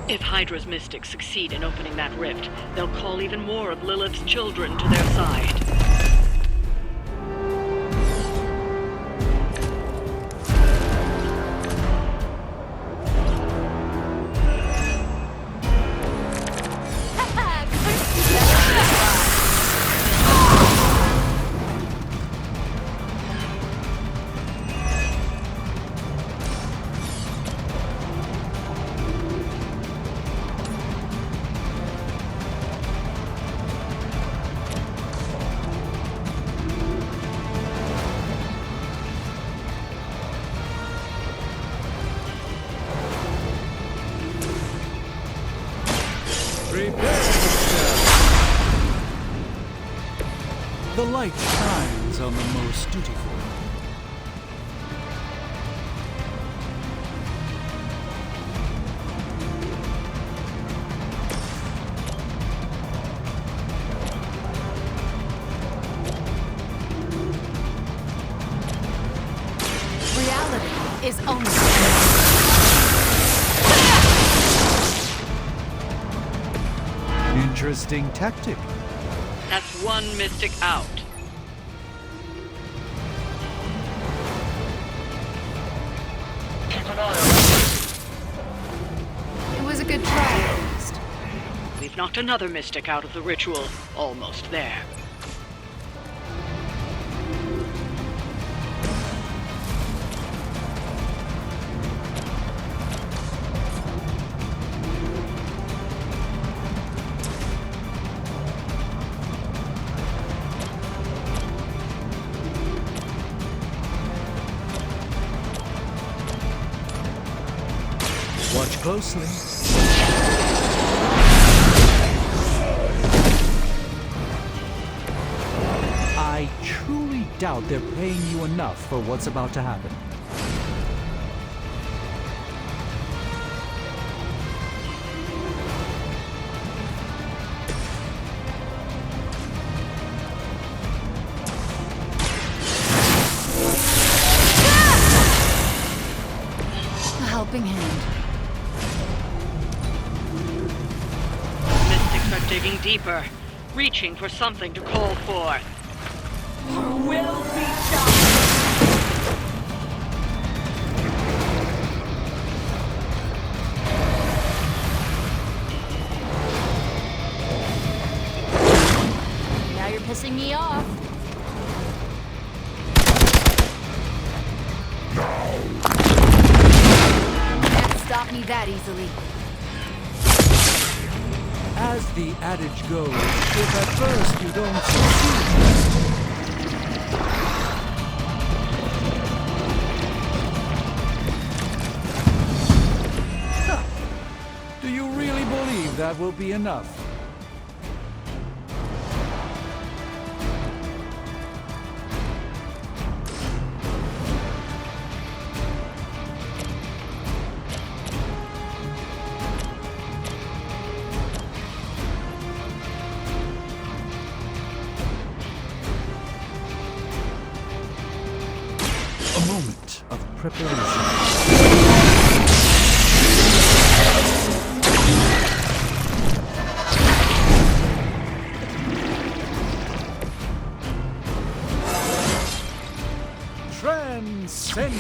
If Hydra's mystics succeed in opening that rift, they'll call even more of Lilith's children to their side. The light shines on the most dutiful. Reality is only... Interesting tactic. That's one mystic out. Keep an eye on it. It was a good try, at least. We've knocked another mystic out of the ritual. Almost there. Watch closely. I truly doubt they're paying you enough for what's about to happen. A helping hand. Mystics are digging deeper, reaching for something to call forth. Will be done. Now you're pissing me off. Can't stop me that easily. As the adage goes, if at first you don't succeed, do you really believe that will be enough? A moment of preparation. Transcendent.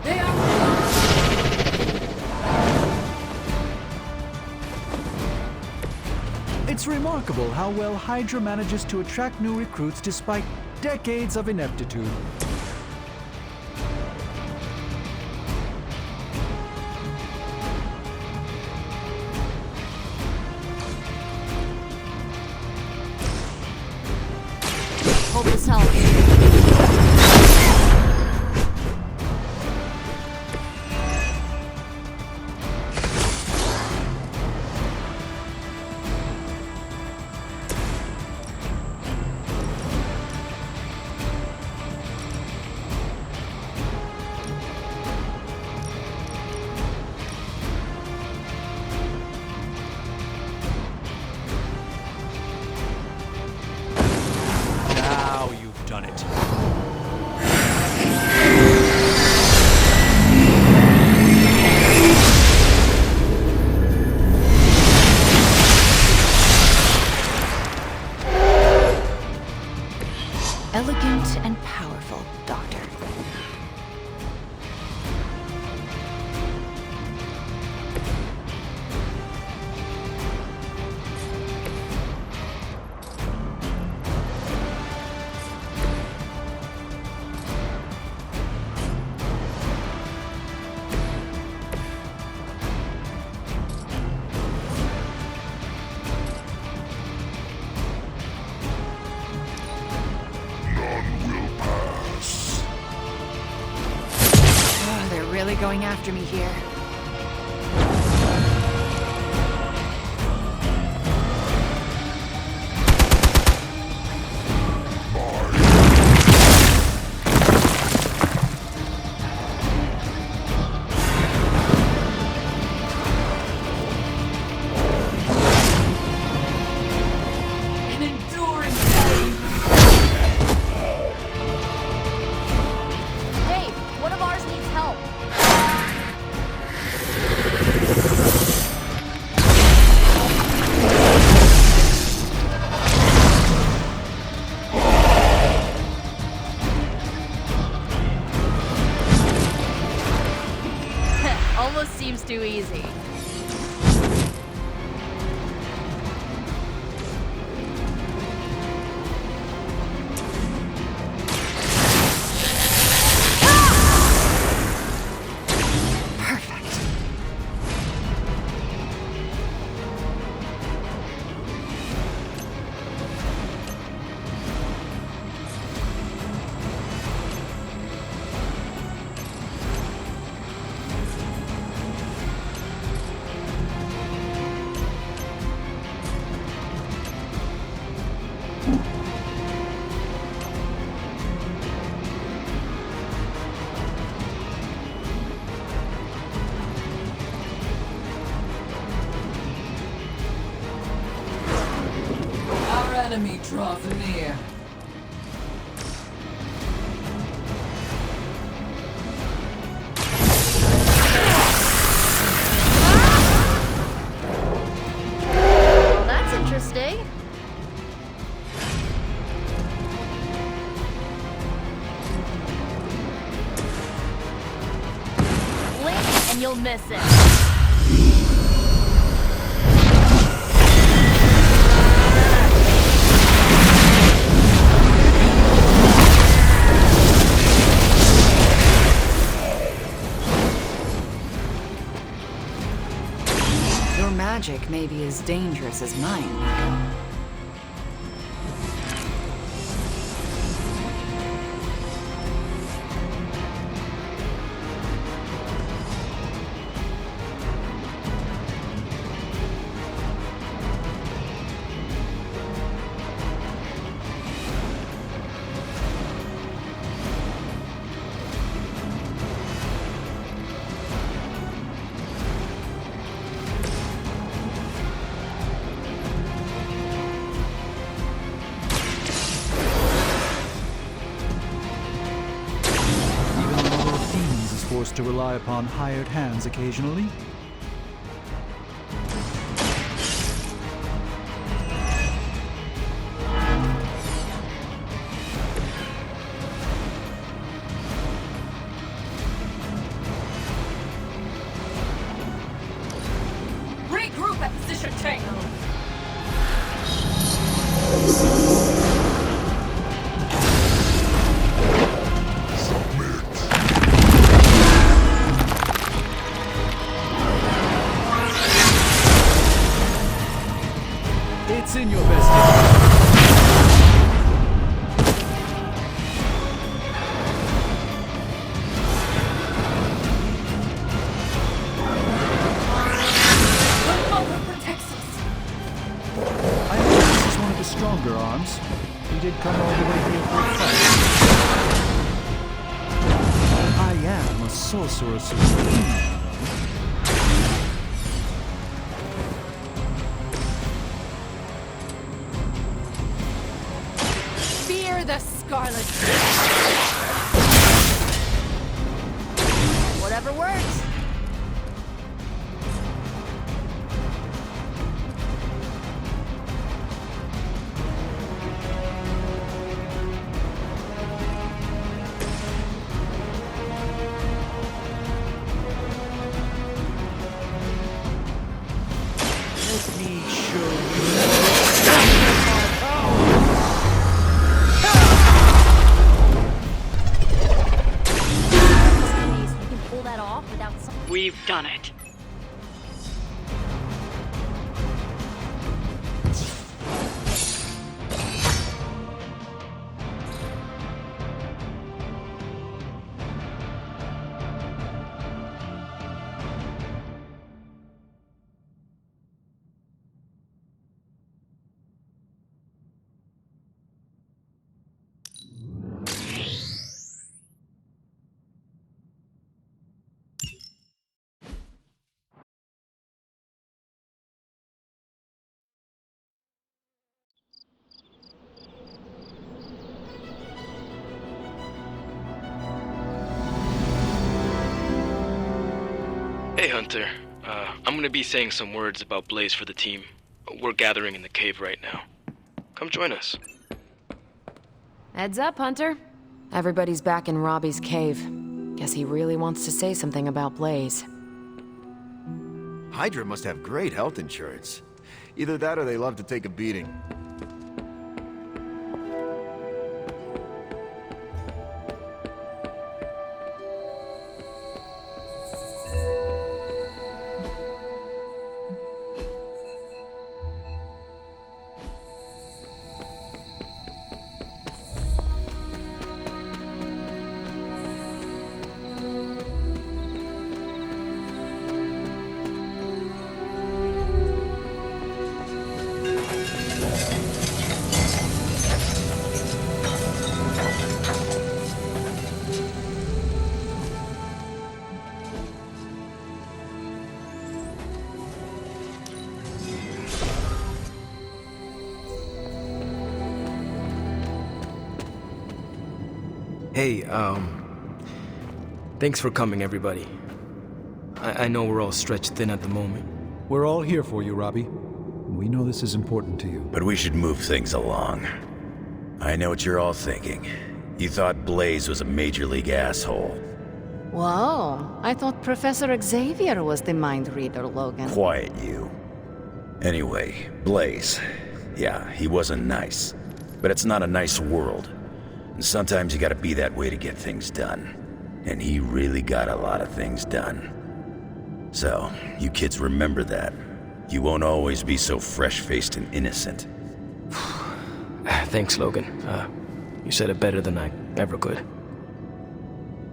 They are... It's remarkable how well Hydra manages to attract new recruits despite decades of ineptitude. Hope this helps. really going after me here. An enduring pain. Hey, one of ours needs help. Almost seems too easy. Perfect. Our enemy draws near. Well, that's interesting. Blink and you'll miss it. Your magic may be as dangerous as mine, Nico. Even the Mother of Demons is forced to rely upon hired hands occasionally. Regroup at position take. It's in your best interest. The mother protects us. I know this is one of the stronger arms. He did come all the way here for a fight. I am a sorcerer supreme. Fear the Scarlet. Whatever works. Let me show you. Please, we can pull that off without some. We've done it. Hey, Hunter. I'm gonna be saying some words about Blaze for the team. We're gathering in the cave right now. Come join us. Heads up, Hunter. Everybody's back in Robbie's cave. Guess he really wants to say something about Blaze. Hydra must have great health insurance. Either that or they love to take a beating. Hey, thanks for coming, everybody. I know we're all stretched thin at the moment. We're all here for you, Robbie. We know this is important to you. But we should move things along. I know what you're all thinking. You thought Blaze was a major league asshole. Whoa, I thought Professor Xavier was the mind reader, Logan. Quiet, you. Anyway, Blaze. Yeah, he wasn't nice. But it's not a nice world. And sometimes you gotta be that way to get things done. And he really got a lot of things done. So, you kids remember that. You won't always be so fresh-faced and innocent. Thanks, Logan. You said it better than I ever could.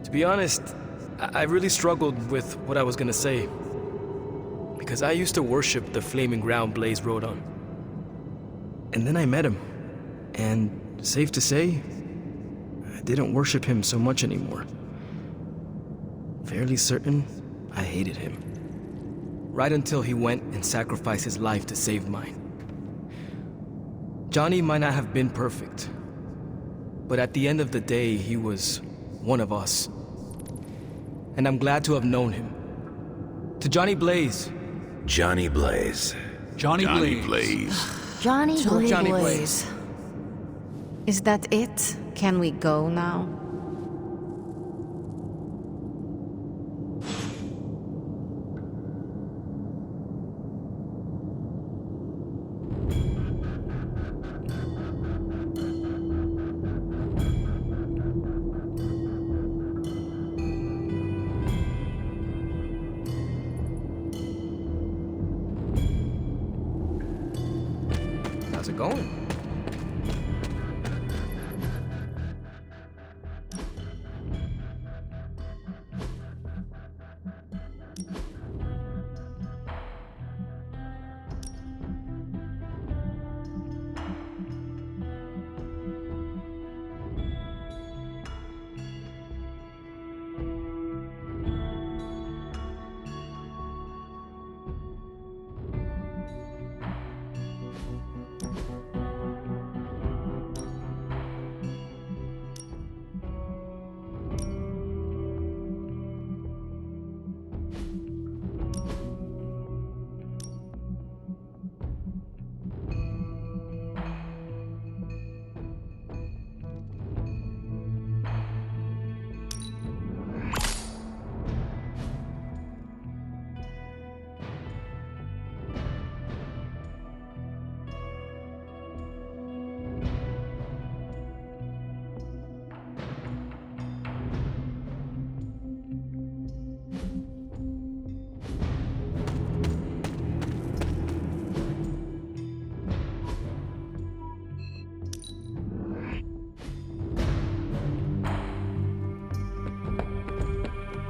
To be honest, I really struggled with what I was gonna say. Because I used to worship the flaming ground Blaze rode on. And then I met him. And safe to say, I didn't worship him so much anymore. Fairly certain I hated him. Right until he went and sacrificed his life to save mine. Johnny might not have been perfect, but at the end of the day, he was one of us. And I'm glad to have known him. To Johnny Blaze. Johnny Blaze. Johnny Blaze. Johnny Johnny Blaze. Is that it? Can we go now? How's it going?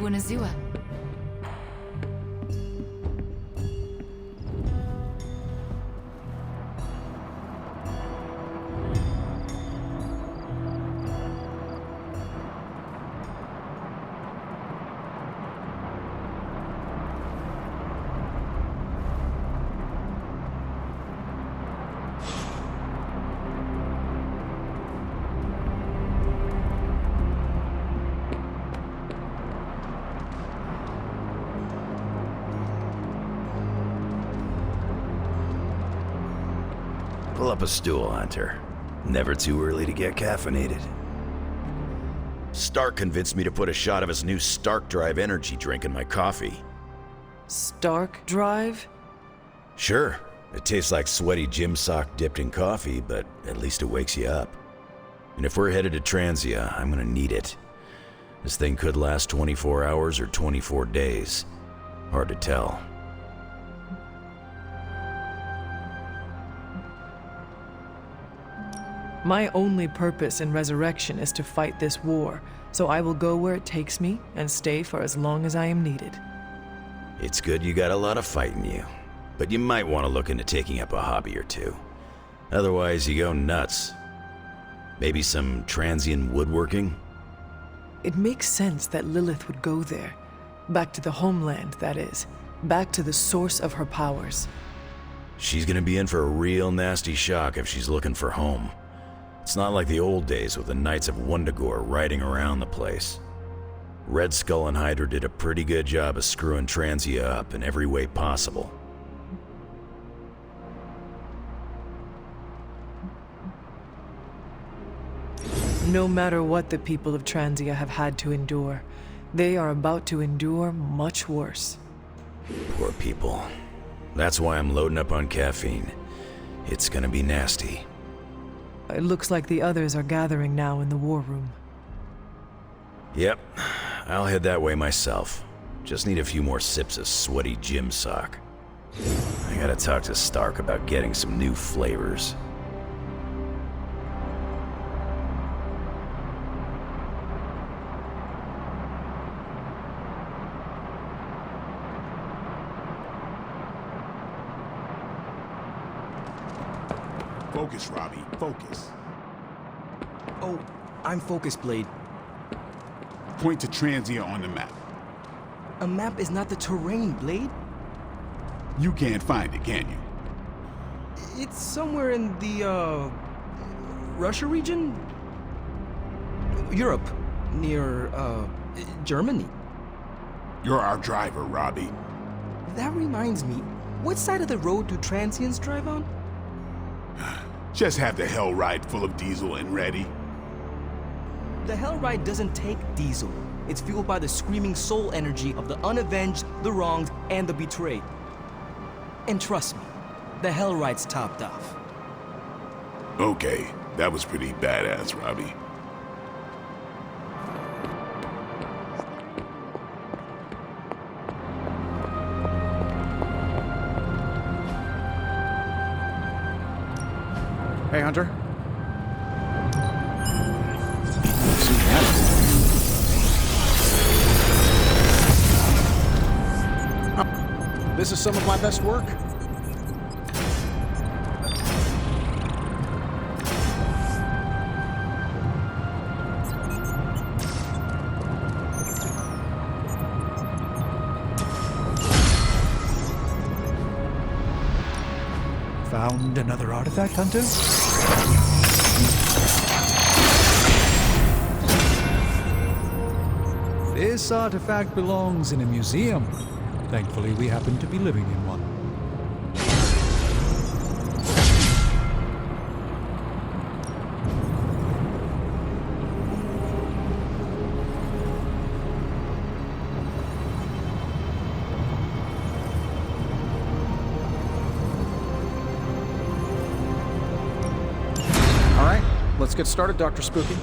Buonazua. Pull up a stool, Hunter. Never too early to get caffeinated. Stark convinced me to put a shot of his new Stark Drive energy drink in my coffee. Stark Drive? Sure, it tastes like sweaty gym sock dipped in coffee, but at least it wakes you up. And if we're headed to Transia, I'm gonna need it. This thing could last 24 hours or 24 days. Hard to tell. My only purpose in Resurrection is to fight this war, so I will go where it takes me and stay for as long as I am needed. It's good you got a lot of fight in you, but you might want to look into taking up a hobby or two. Otherwise, you go nuts. Maybe some transient woodworking? It makes sense that Lilith would go there. Back to the homeland, that is. Back to the source of her powers. She's gonna be in for a real nasty shock if she's looking for home. It's not like the old days with the Knights of Wundagore riding around the place. Red Skull and Hydra did a pretty good job of screwing Transia up in every way possible. No matter what the people of Transia have had to endure, they are about to endure much worse. Poor people. That's why I'm loading up on caffeine. It's gonna be nasty. It looks like the others are gathering now in the war room. Yep, I'll head that way myself. Just need a few more sips of sweaty gym sock. I gotta talk to Stark about getting some new flavors. Focus, Robbie. Focus. Oh, I'm focused, Blade. Point to Transia on the map. A map is not the terrain, Blade. You can't find it, can you? It's somewhere in the, Russia region? Europe. Near, Germany. You're our driver, Robbie. That reminds me, what side of the road do transients drive on? Just have the Hell Ride full of diesel and ready. The Hell Ride doesn't take diesel. It's fueled by the screaming soul energy of the unavenged, the wronged, and the betrayed. And trust me, the Hell Ride's topped off. Okay, that was pretty badass, Robbie. Hey, Hunter. This is some of my best work. Found another artifact, Hunter? This artifact belongs in a museum. Thankfully, we happen to be living in one. All right, let's get started, Dr. Spooky.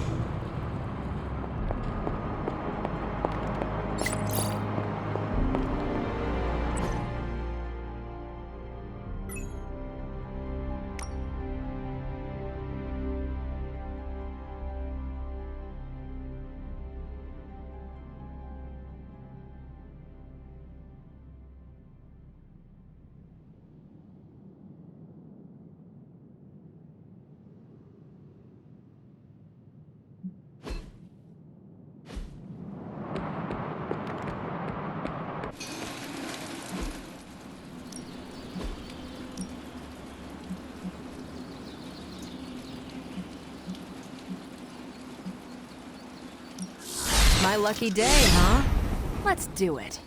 My lucky day, huh? Let's do it.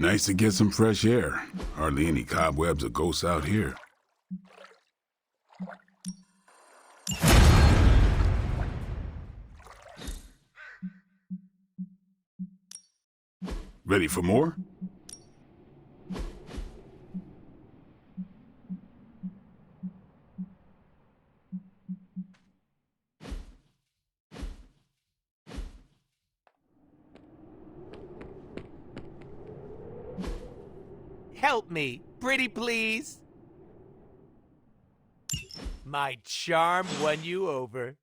Nice to get some fresh air. Hardly any cobwebs or ghosts out here. Ready for more? Help me, pretty please. My charm won you over.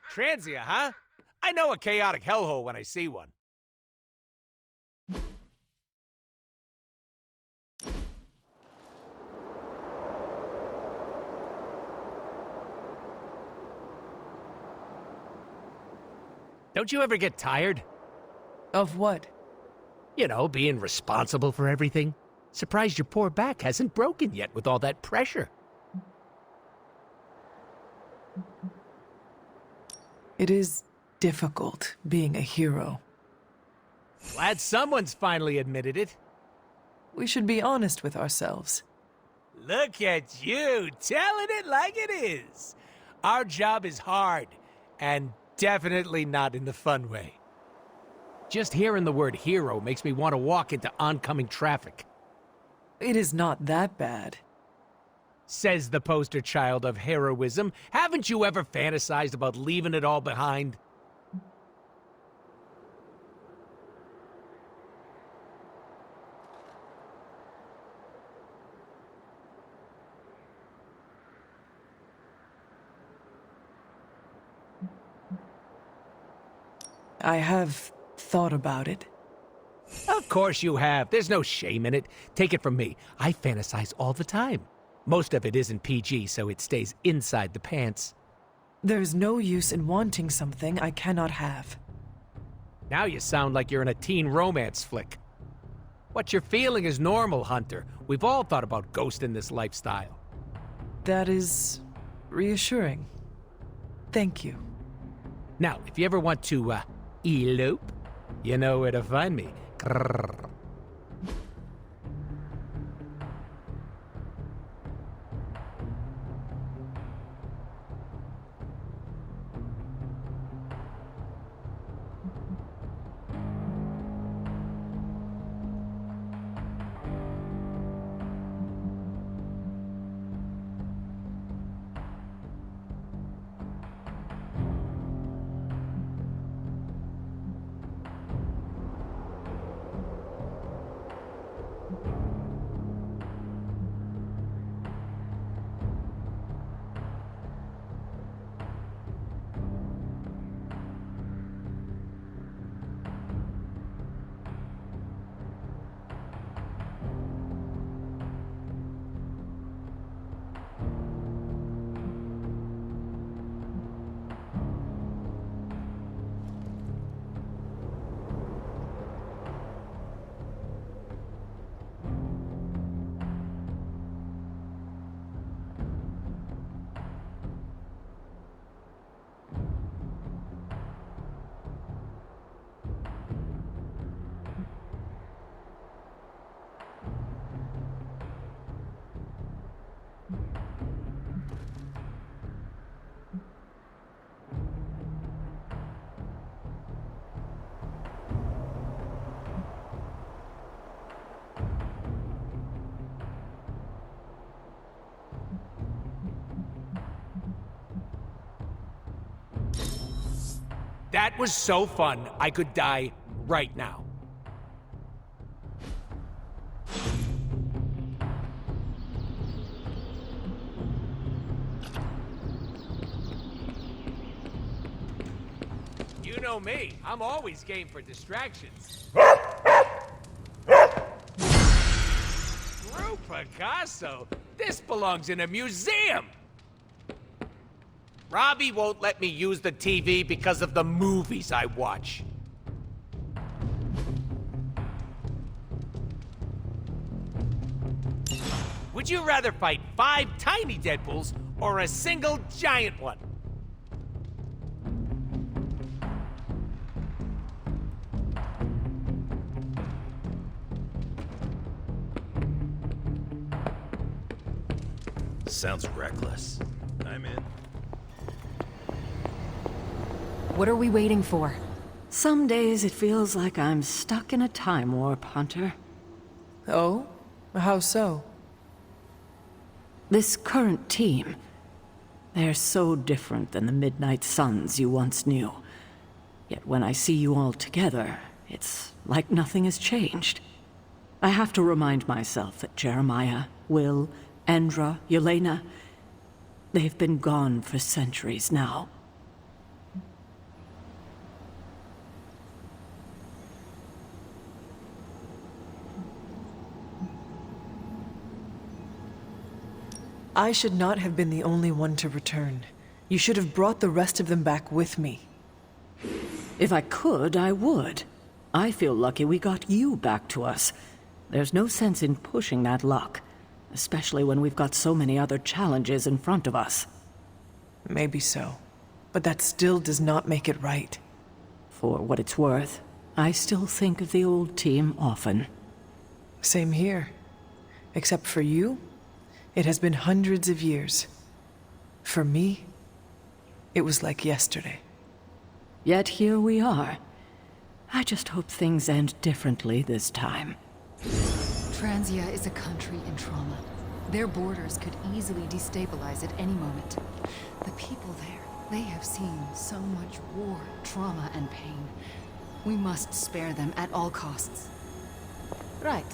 Transient, huh? I know a chaotic hellhole when I see one. Don't you ever get tired? Of what? You know, being responsible for everything. Surprised your poor back hasn't broken yet with all that pressure. It is difficult being a hero. Glad someone's finally admitted it. We should be honest with ourselves. Look at you, telling it like it is. Our job is hard, and definitely not in the fun way. Just hearing the word hero makes me want to walk into oncoming traffic. It is not that bad. Says the poster child of heroism. Haven't you ever fantasized about leaving it all behind? I have thought about it. Of course you have. There's no shame in it. Take it from me. I fantasize all the time. Most of it isn't PG, so it stays inside the pants. There's no use in wanting something I cannot have. Now you sound like you're in a teen romance flick. What you're feeling is normal, Hunter. We've all thought about ghosting this lifestyle. That is reassuring. Thank you. Now, if you ever want to, elope, you know where to find me. Grrr. That was so fun, I could die right now. You know me, I'm always game for distractions. Screw Picasso, this belongs in a museum. Robbie won't let me use the TV because of the movies I watch. Would you rather fight 5 tiny Deadpools or a single giant one? Sounds reckless. I'm in. What are we waiting for? Some days it feels like I'm stuck in a time warp, Hunter. Oh? How so? This current team, they're so different than the Midnight Suns you once knew. Yet when I see you all together, it's like nothing has changed. I have to remind myself that Jeremiah, Will, Endra, Yelena, they've been gone for centuries now. I should not have been the only one to return. You should have brought the rest of them back with me. If I could, I would. I feel lucky we got you back to us. There's no sense in pushing that luck, especially when we've got so many other challenges in front of us. Maybe so, but that still does not make it right. For what it's worth, I still think of the old team often. Same here. Except for you, it has been hundreds of years. For me, it was like yesterday. Yet here we are. I just hope things end differently this time. Transia is a country in trauma. Their borders could easily destabilize at any moment. The people there, they have seen so much war, trauma, and pain. We must spare them at all costs. Right.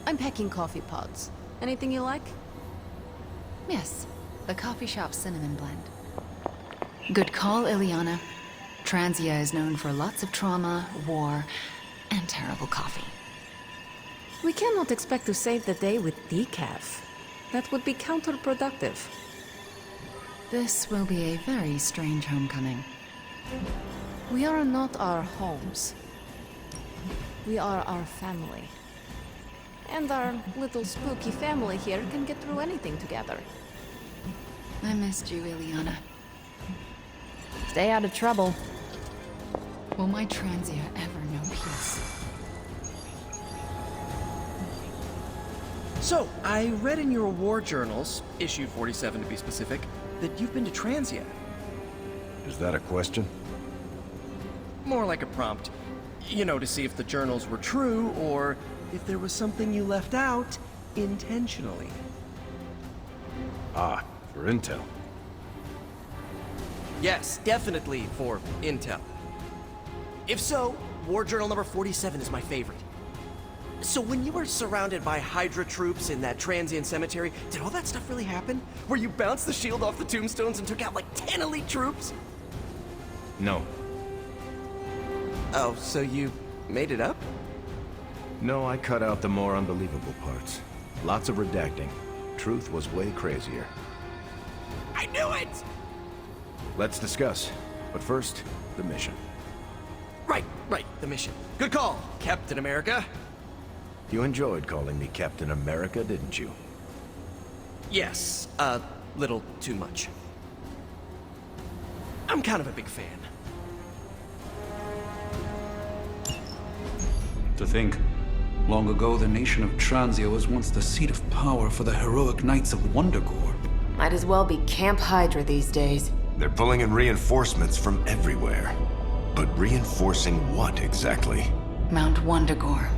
I'm packing coffee pods. Anything you like? Yes, the coffee shop cinnamon blend. Good call, Ileana. Transia is known for lots of trauma, war, and terrible coffee. We cannot expect to save the day with decaf. That would be counterproductive. This will be a very strange homecoming. We are not our homes. We are our family. And our little spooky family here can get through anything together. I missed you, Ileana. Stay out of trouble. Will my Transia ever know peace? So, I read in your war journals, issue 47 to be specific, that you've been to Transia. Is that a question? More like a prompt. You know, to see if the journals were true, or if there was something you left out intentionally. Ah, for intel. Yes, definitely for intel. If so, War Journal number 47 is my favorite. So when you were surrounded by Hydra troops in that Transian cemetery, did all that stuff really happen? Where you bounced the shield off the tombstones and took out like 10 elite troops? No. Oh, so you made it up? No, I cut out the more unbelievable parts. Lots of redacting. Truth was way crazier. I knew it! Let's discuss. But first, the mission. Right, the mission. Good call, Captain America. You enjoyed calling me Captain America, didn't you? Yes, a little too much. I'm kind of a big fan. To think, long ago the nation of Transia was once the seat of power for the heroic knights of Wundagore. Might as well be Camp Hydra these days. They're pulling in reinforcements from everywhere. But reinforcing what exactly? Mount Wundagore.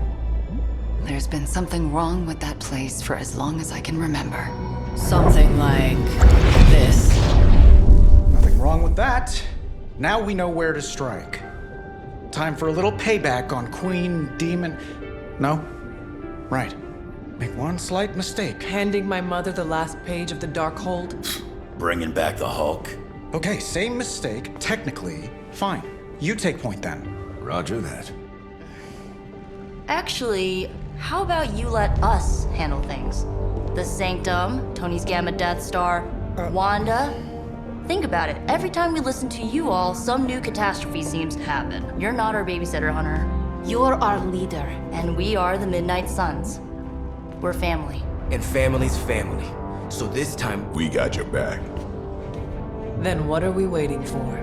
There's been something wrong with that place for as long as I can remember. Something like this. Nothing wrong with that. Now we know where to strike. Time for a little payback on Queen, Demon... No? Right. Make one slight mistake. Handing my mother the last page of the Darkhold? Bringing back the Hulk. Okay, same mistake. Technically, fine. You take point then. Roger that. Actually, how about you let us handle things? The Sanctum, Tony's Gamma Death Star, Wanda. Think about it. Every time we listen to you all, some new catastrophe seems to happen. You're not our babysitter, Hunter. You're our leader. And we are the Midnight Suns. We're family. And family's family. So this time... We got your back. Then what are we waiting for?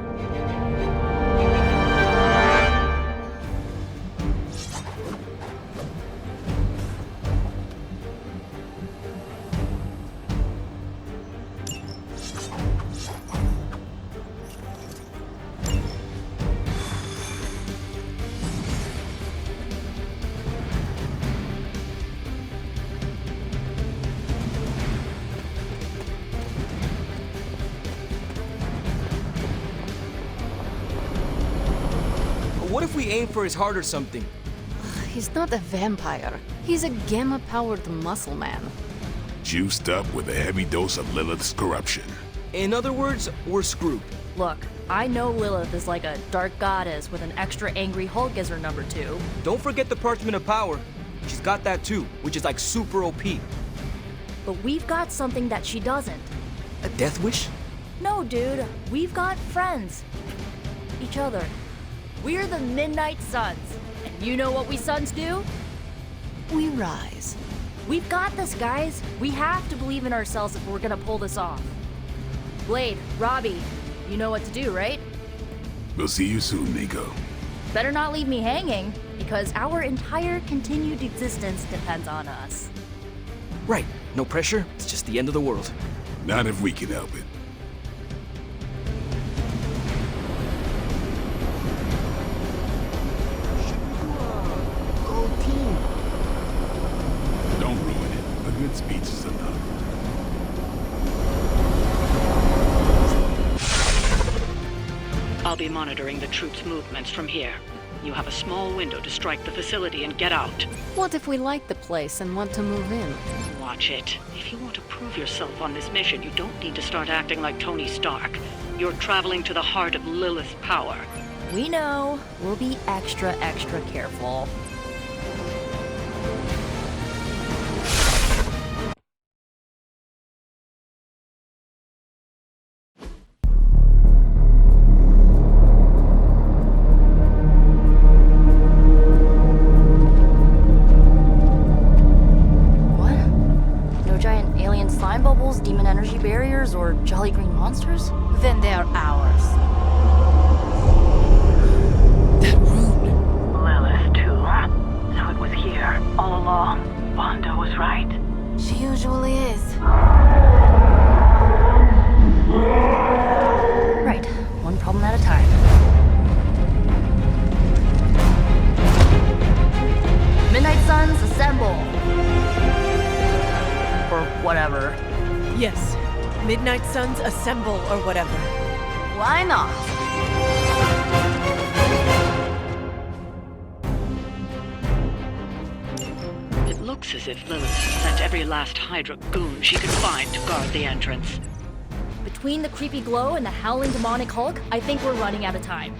What if we aim for his heart or something? He's not a vampire. He's a gamma-powered muscle man. Juiced up with a heavy dose of Lilith's corruption. In other words, we're screwed. Look, I know Lilith is like a dark goddess with an extra angry Hulk as her number 2. Don't forget the Parchment of Power. She's got that too, which is like super OP. But we've got something that she doesn't. A death wish? No, dude. We've got friends. Each other. We're the Midnight Suns. And you know what we Suns do? We rise. We've got this, guys. We have to believe in ourselves if we're gonna pull this off. Blade, Robbie, you know what to do, right? We'll see you soon, Nico. Better not leave me hanging, because our entire continued existence depends on us. Right. No pressure. It's just the end of the world. Not if we can help it. Don't ruin it. A good speech is enough. I'll be monitoring the troops' movements from here. You have a small window to strike the facility and get out. What if we like the place and want to move in? Watch it. If you want to prove yourself on this mission, you don't need to start acting like Tony Stark. You're traveling to the heart of Lilith's power. We know. We'll be extra careful. Demon energy barriers or jolly green monsters? Then they're ours. Lilith, too. So it was here, all along. Wanda was right. She usually is. Right. One problem at a time. Midnight Suns, assemble! Or whatever. Yes. Midnight Suns, assemble or whatever. Why not? It looks as if Lilith sent every last Hydra goon she could find to guard the entrance. Between the creepy glow and the howling demonic Hulk, I think we're running out of time.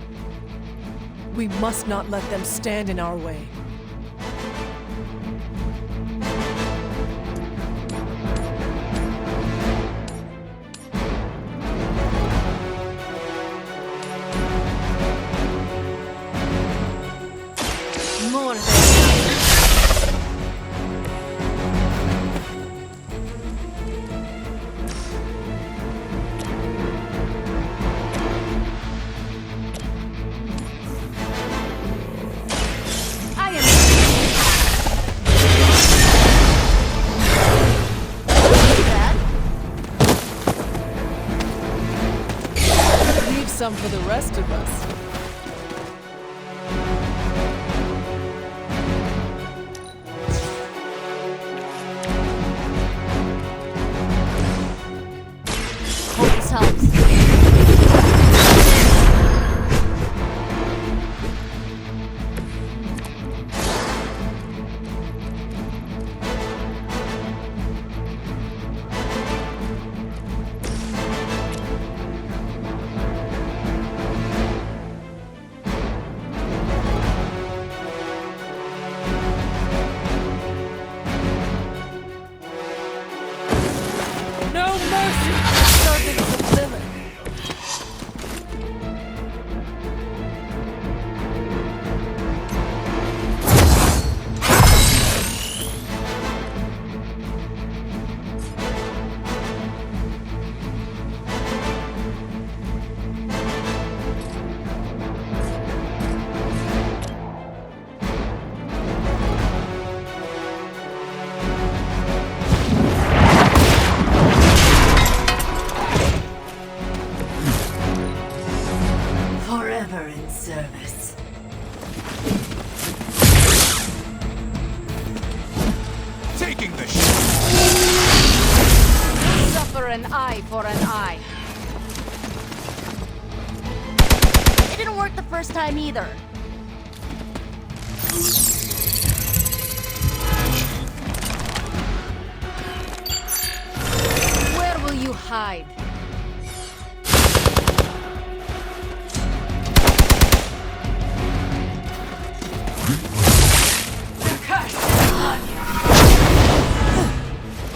We must not let them stand in our way. Some for the rest of us. Hope this helps. An eye for an eye. It didn't work the first time either. Where will you hide?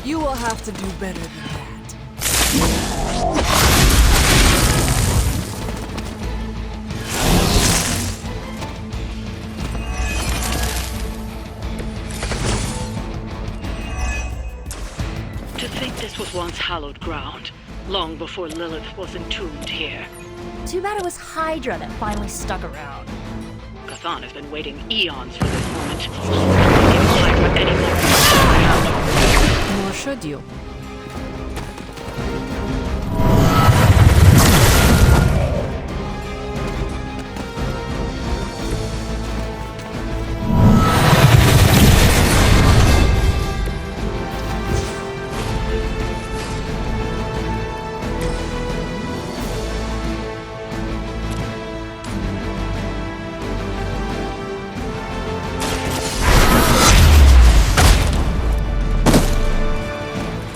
You will have to do better than that. To think this was once hallowed ground, long before Lilith was entombed here. Too bad it was Hydra that finally stuck around. Gathan has been waiting eons for this moment. I don't give Hydra any more. Nor should you.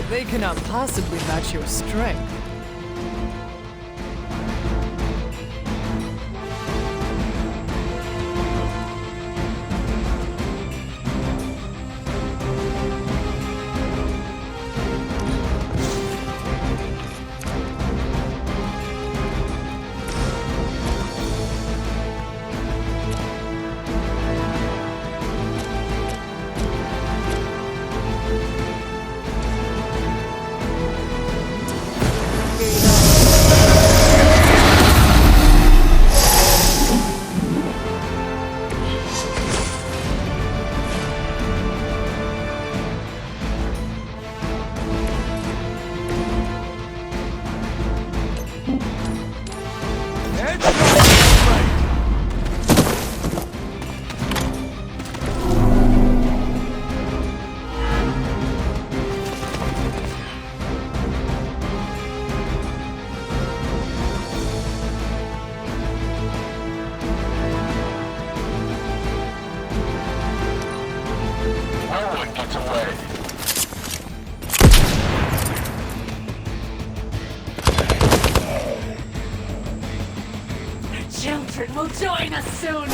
They cannot possibly match your strength. Rowan gets away. The children will join us soon!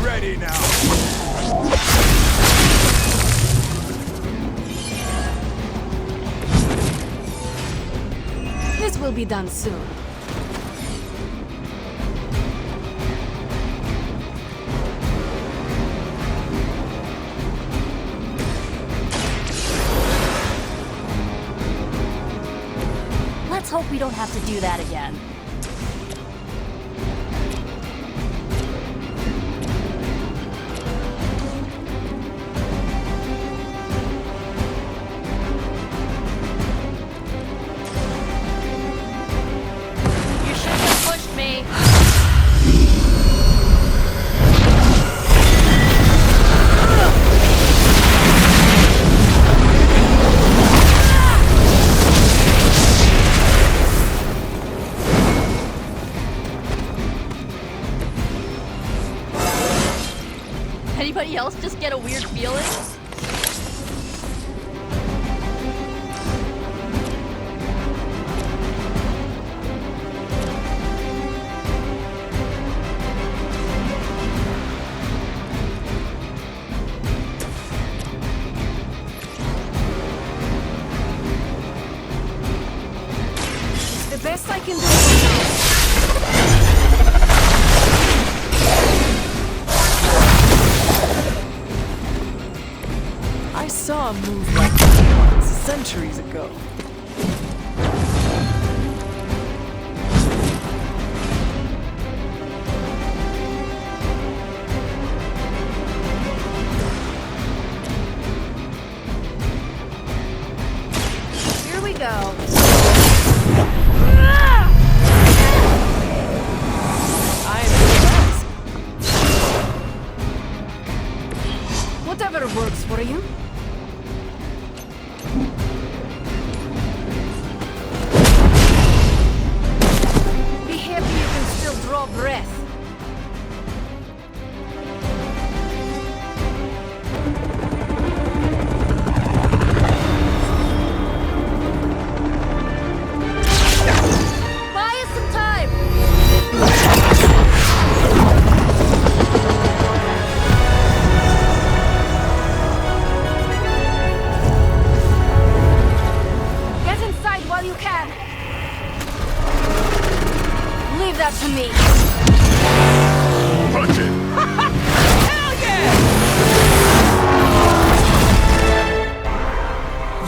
Ready now. This will be done soon. Let's hope we don't have to do that again. You shouldn't have pushed me. Anybody else just get a weird feeling? It's the best I can do. I saw a move like that once, centuries ago. Here we go. I am the best. Whatever works for you. that to me! Punch it! Hell yeah!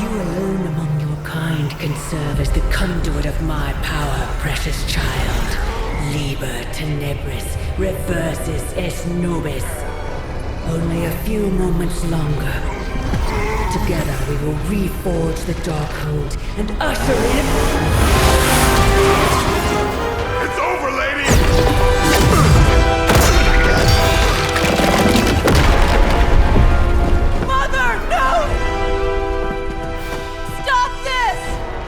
You alone among your kind can serve as the conduit of my power, precious child. Liber tenebris reversus est nobis. Only a few moments longer. Together we will reforge the Darkhold and usher in... It's over, lady! Mother, no! Stop this!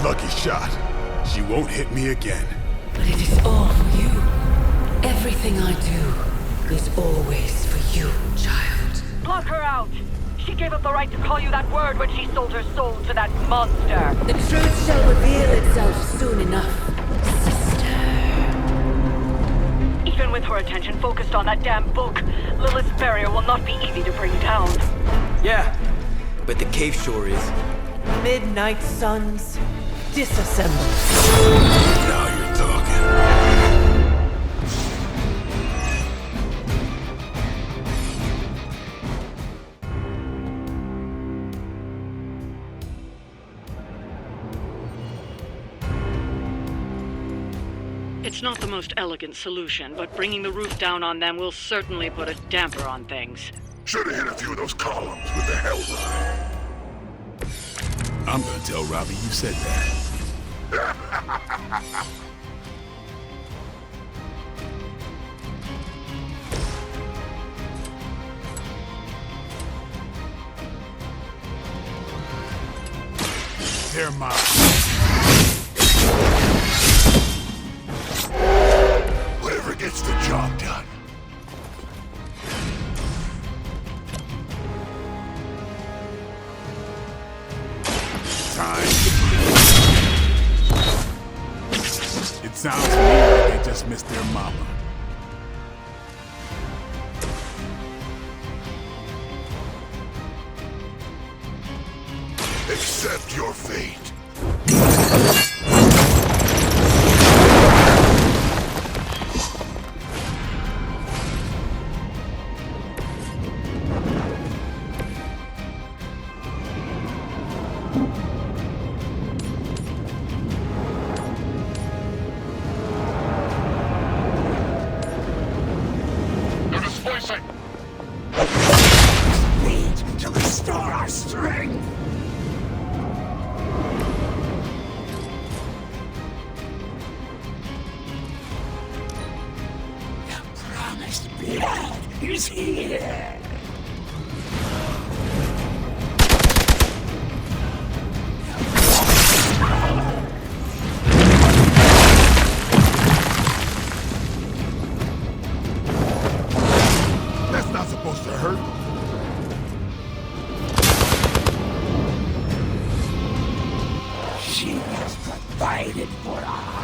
Lucky shot. She won't hit me again. But it is all for you. Everything I do is always for you, child. Block her out! She gave up the right to call you that word when she sold her soul to that monster. The truth shall reveal itself soon enough, sister. Even with her attention focused on that damn book, Lilith's barrier will not be easy to bring down. Yeah, but the cave sure is. Midnight Suns, disassemble. Now you're talking. It's not the most elegant solution, but bringing the roof down on them will certainly put a damper on things. Should've hit a few of those columns with the hell rod. I'm gonna tell Robbie you said that. They're mine. Whatever gets the job done. Time to bleed. It sounds to me like they just missed their mama. Accept your fate. Wait to restore our strength. The promised blood is here. That's not supposed to hurt. She has provided for us.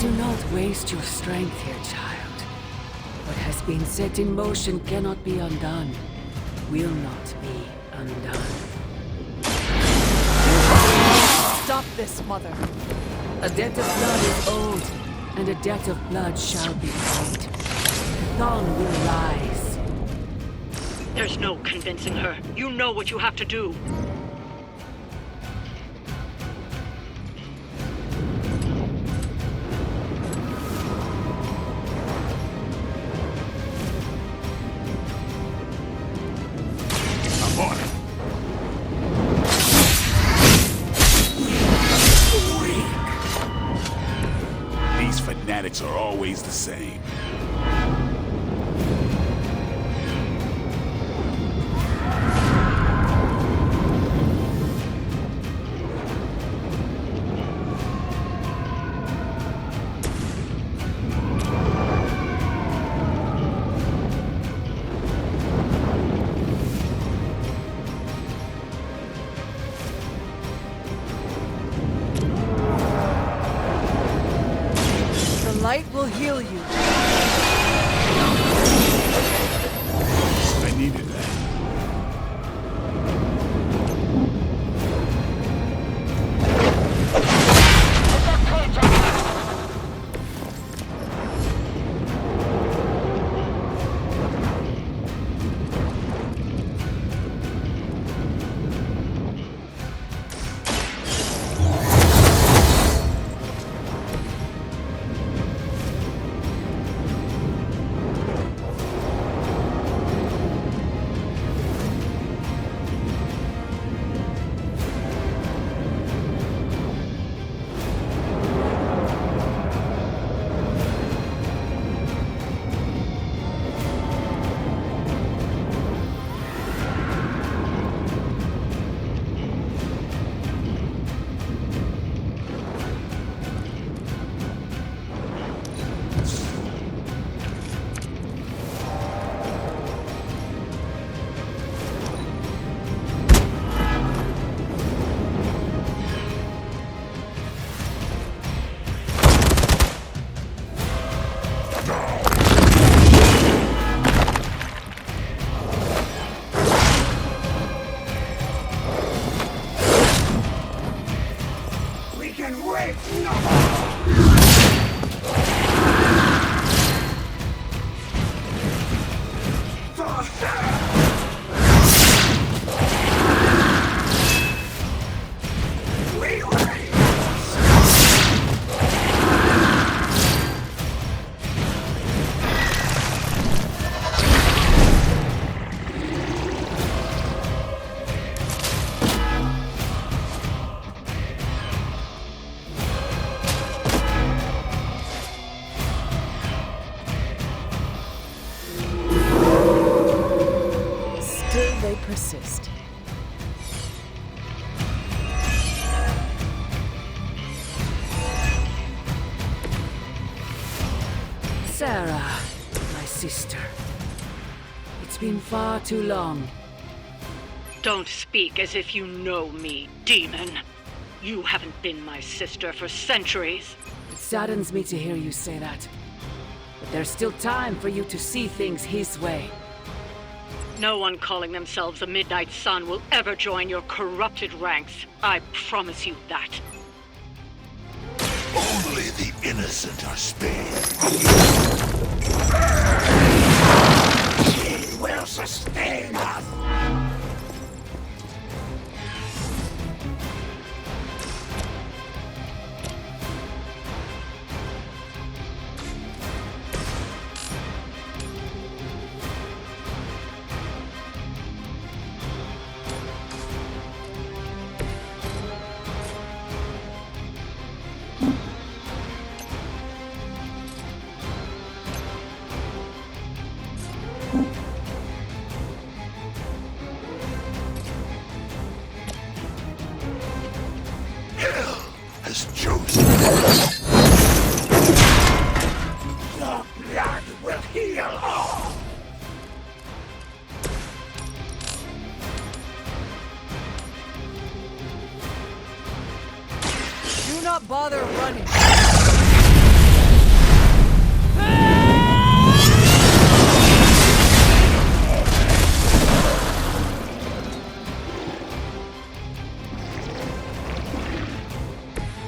Do not waste your strength here, child. What has been set in motion cannot be undone. Will not be undone. Stop this, Mother. A debt of blood is owed, and a debt of blood shall be paid. Thawne will rise. There's no convincing her. You know what you have to do. I'm on it. These fanatics are always the same. persist. Sarah, my sister. It's been far too long. Don't speak as if you know me, demon. You haven't been my sister for centuries. It saddens me to hear you say that. But there's still time for you to see things his way. No one calling themselves a Midnight Sun will ever join your corrupted ranks. I promise you that. Only the innocent are spared. He will sustain us. Do not bother running.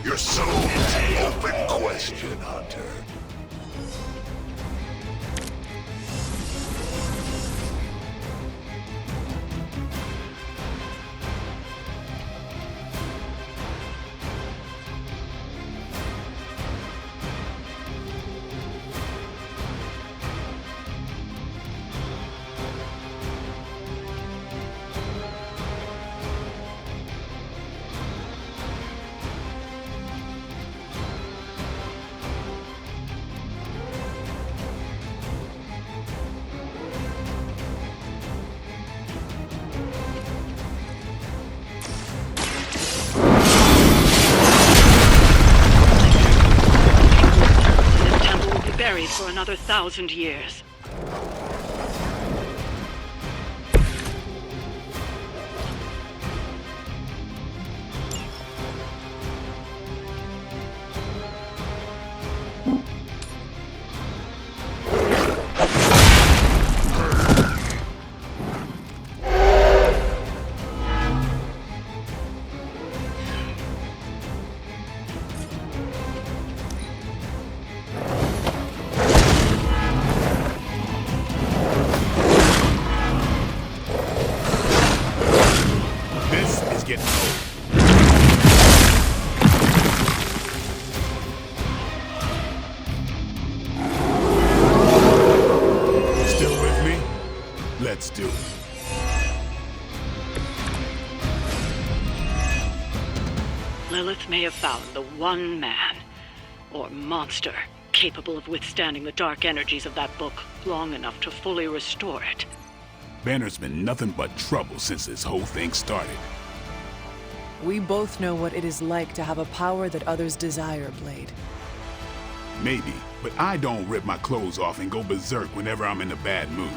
Your soul is an open question, Hunter. Buried for another 1,000 years. Let's do it. Lilith may have found the one man, or monster, capable of withstanding the dark energies of that book long enough to fully restore it. Banner's been nothing but trouble since this whole thing started. We both know what it is like to have a power that others desire, Blade. Maybe, but I don't rip my clothes off and go berserk whenever I'm in a bad mood.